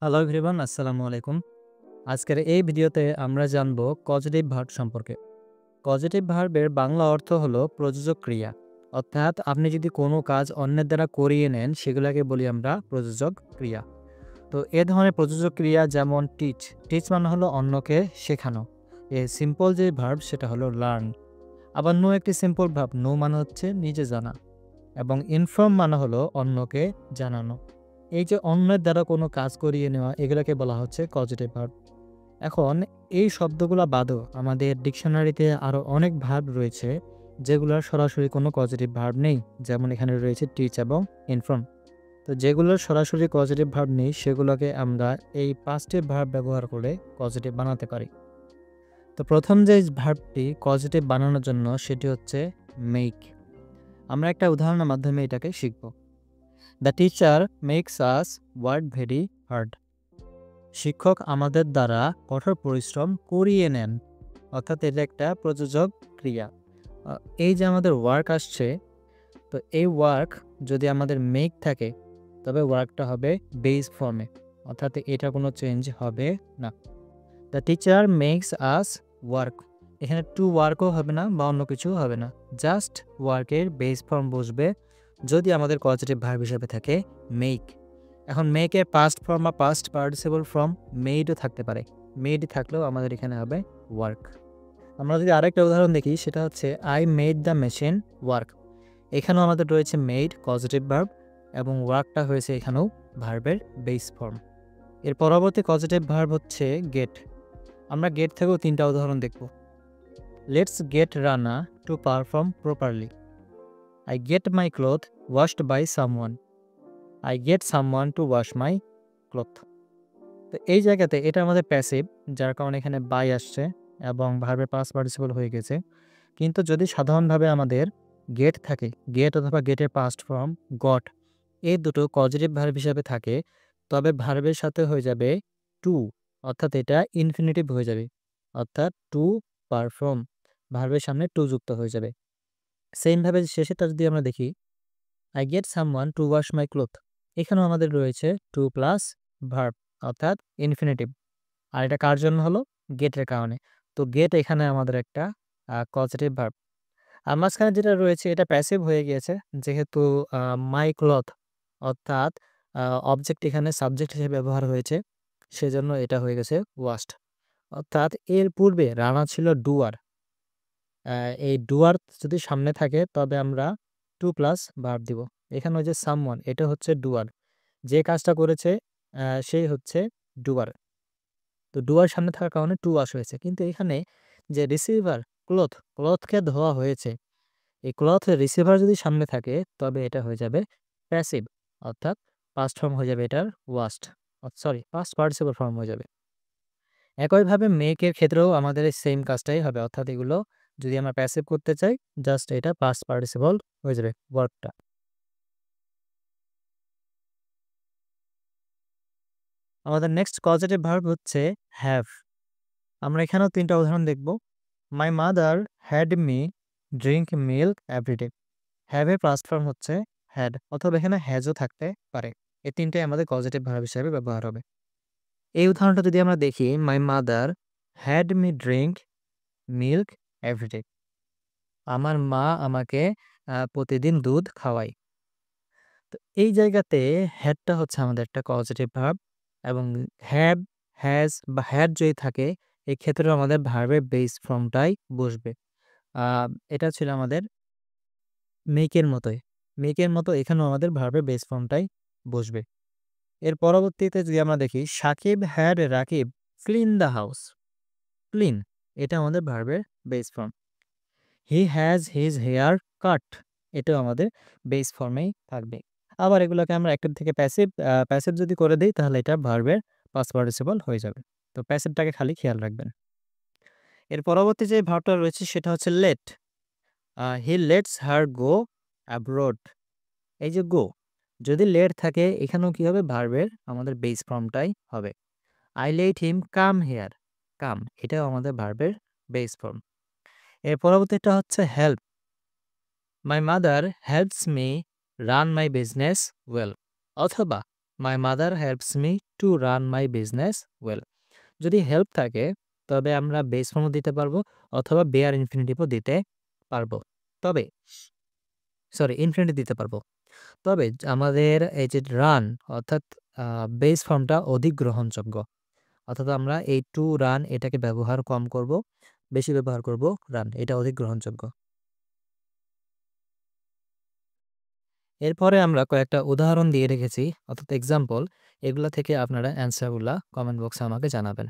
Hello everyone, আসসালামু আলাইকুম। আজকের এই ভিডিওতে আমরা জানব কজেটিভ ভার্ব সম্পর্কে। কজেটিভ ভার্বের বাংলা অর্থ হলো প্রযোজক ক্রিয়া। অর্থাৎ আপনি যদি কোনো কাজ অন্যের দ্বারা করিয়ে নেন সেগুলোকে বলি আমরা প্রযোজক ক্রিয়া। তো এ ধরনের প্রযোজক ক্রিয়া যেমন টিচ। টিচ মানে হলো অন্যকে শেখানো। সিম্পল যে ভার্ব সেটা হলো লার্ন। আবার নো একটি সিম্পল ভার্ব। নো মানে হচ্ছে নিজে জানা, এবং ইনফর্ম মানে হলো অন্যকে জানানো। এই যে অন্যের দ্বারা কোনো কাজ করিয়ে নেওয়া, এগুলোকে বলা হচ্ছে কজেটিভ ভার্ব। এখন এই শব্দগুলো বাদেও আমাদের ডিকশনারিতে আরও অনেক ভার্ব রয়েছে যেগুলোর সরাসরি কোনো পজিটিভ ভার্ব নেই। যেমন এখানে রয়েছে টিচ এবং ইনফর্ম। তো যেগুলোর সরাসরি পজিটিভ ভার্ব নেই সেগুলোকে আমরা এই পাস্টিভ ভার্ব ব্যবহার করে পজিটিভ বানাতে পারি। তো প্রথম যে ভার্বটি পজিটিভ বানানোর জন্য সেটি হচ্ছে মেক। আমরা একটা উদাহরণের মাধ্যমে এটাকে শিখব। The teacher makes us work very hard. শিক্ষক আমাদের দ্বারা কঠোর পরিশ্রম করিয়ে নেন। অর্থাৎ এটা একটা প্রযোজক ক্রিয়া। এই যে আমাদের ওয়ার্ক আসছে, তো এই ওয়ার্ক যদি আমাদের মেক থাকে তবে ওয়ার্কটা হবে বেস ফর্মে, অর্থাৎ এটা কোনো চেঞ্জ হবে না। The teacher makes us work, এখানে টু ওয়ার্কও হবে না বা অন্য কিছু হবে না, জাস্ট ওয়ার্কের বেস ফর্ম বসবে যদি আমাদের পজিটিভ ভার্ব হিসেবে থাকে মেক। এখন মেকের পাস্ট ফর্ম বা পাস্ট পার্টিসিপল ফর্ম মেডও থাকতে পারে। মেড থাকলেও আমাদের এখানে হবে ওয়ার্ক। আমরা যদি আরেকটা উদাহরণ দেখি, সেটা হচ্ছে I made the machine work. এখানেও আমাদের রয়েছে মেড পজিটিভ ভার্ব এবং ওয়ার্কটা হয়েছে এখানেও ভার্বের বেস ফর্ম। এর পরবর্তী পজিটিভ ভার্ব হচ্ছে গেট। আমরা গেট থেকেও তিনটা উদাহরণ দেখব। Let's get Rana to perform properly. I get my cloth washed by someone. I get someone to wash my cloth. তো এই জায়গাতে এটা আমাদের প্যাসিভ, যার কারণে এখানে বাই আসছে এবং ভার্বের পাস্ট পার্টিসিপল হয়ে গেছে। কিন্তু যদি সাধারণভাবে আমাদের গেট থাকে, গেট অথবা গেটের পাস্ট ফর্ম গট, এই দুটো পজিটিভ ভার্ব হিসাবে থাকে, তবে ভার্বের সাথে হয়ে যাবে টু, অর্থাৎ এটা ইনফিনিটিভ হয়ে যাবে। অর্থাৎ টু পারফর্ম, ভার্বের সামনে টু যুক্ত হয়ে যাবে। সেমভাবে শেষেটা যদি আমরা দেখি, I get someone to wash my cloth, এখানেও আমাদের রয়েছে টু প্লাস ভার্ব, অর্থাৎ ইনফিনিটিভ। আর এটা কার জন্য হলো? গেটের কারণে। তো গেট এখানে আমাদের একটা পজিটিভ ভার্ব। আর মাঝখানে যেটা রয়েছে এটা প্যাসিভ হয়ে গিয়েছে, যেহেতু মাই ক্লথ অর্থাৎ অবজেক্ট এখানে সাবজেক্ট হিসেবে ব্যবহার হয়েছে, সেজন্য এটা হয়ে গেছে ওয়াশড। অর্থাৎ এর পূর্বে রানা ছিল ডুয়ার। এই ডুয়ার যদি সামনে থাকে তবে আমরা টু প্লাস ভার্ব দিব। এখানে ওই যে সামওয়ান, এটা হচ্ছে ডুয়ার, যে কাজটা করেছে সেই হচ্ছে ডুয়ার। তো ডুয়ার সামনে থাকার কারণে টু ওয়াশ হয়েছে। কিন্তু এখানে যে রিসিভার ক্লথ, ক্লথকে ধোয়া হয়েছে, এই ক্লথ রিসিভার যদি সামনে থাকে তবে এটা হয়ে যাবে প্যাসিভ, অর্থাৎ পাস্ট ফর্ম হয়ে যাবে এটার washed, sorry past participle form হয়ে যাবে। একইভাবে মেকের ক্ষেত্রেও আমাদের এই সেম কাজটাই হবে, অর্থাৎ এগুলো যদি আমরা প্যাসিভ করতে চাই জাস্ট এটা পাস্ট পার্টিসিপল হয়ে যাবে ওয়ার্কটা। আমাদের নেক্সট পজিটিভ ভার্ব হচ্ছে হ্যাভ। আমরা এখানেও তিনটা উদাহরণ দেখব। My mother had me drink milk everyday. Have এর পাস্ট ফর্ম হচ্ছে হ্যাড, অথবা এখানে হ্যাজও থাকতে পারে। এই তিনটাই আমাদের পজিটিভ ভার্ব হিসেবে ব্যবহার হবে। এই উদাহরণটা যদি আমরা দেখি, my mother had me drink milk everyday. আমার মা আমাকে প্রতিদিন দুধ খাওয়ায়। তো এই জায়গাতে হ্যাডটা হচ্ছে আমাদের একটা পজিটিভ ভার্ব, এবং হ্যাভ, হ্যাজ বা হ্যাড যদি থাকে এই ক্ষেত্রে আমাদের ভার্বের বেস ফর্মটাই বসবে। এটা ছিল আমাদের মেকের মতোই। মেকের মতো এখানেও আমাদের ভার্বের বেস ফর্মটাই বসবে। এর পরবর্তীতে যদি আমরা দেখি, Sakib had Rakib clean the house. Clean, এটা আমাদের ভার্বের base form. He has his hair cut, এটাও আমাদের বেস ফর্মেই থাকবে। আবার এগুলোকে আমরা অ্যাক্টিভ থেকে প্যাসিভ, প্যাসিভ যদি করে দিই তাহলে এটা ভার্বের পাস্ট পার্টিসিপল হয়ে যাবে। তো প্যাসিভটাকে খালি খেয়াল রাখবেন। এর পরবর্তী যে ভার্বটা রয়েছে সেটা হচ্ছে let. He lets her go abroad. এই যে গো, যদি লেট থাকে এখানেও কি হবে? ভার্বের আমাদের বেস ফর্মটাই হবে। I let him come here. Come, এটাও আমাদের ভার্বের বেস ফর্ম। এর পরবর্তীটা হচ্ছে help. My mother helps me run my business well. অথবা my mother helps me to run my business well. যদি হেল্প থাকে তবে আমরা বেস ফর্মও দিতে পারবো অথবা বেয়ার ইনফিনিটিভও দিতে পারবো। তবে ইনফিনিটিভ দিতে পারবো। তবে আমাদের এই যে রান অর্থাৎ বেস ফর্মটা অধিক গ্রহণযোগ্য। অর্থাৎ আমরা এই টু রান এটাকে ব্যবহার কম করব, বেশি ব্যবহার করব রান, এটা অধিক গ্রহণযোগ্য। এরপরে আমরা কয়েকটা উদাহরণ দিয়ে রেখেছি অর্থাৎ এক্সাম্পল, এগুলা থেকে আপনারা অ্যান্সারগুলা কমেন্ট বক্সে আমাকে জানাবেন।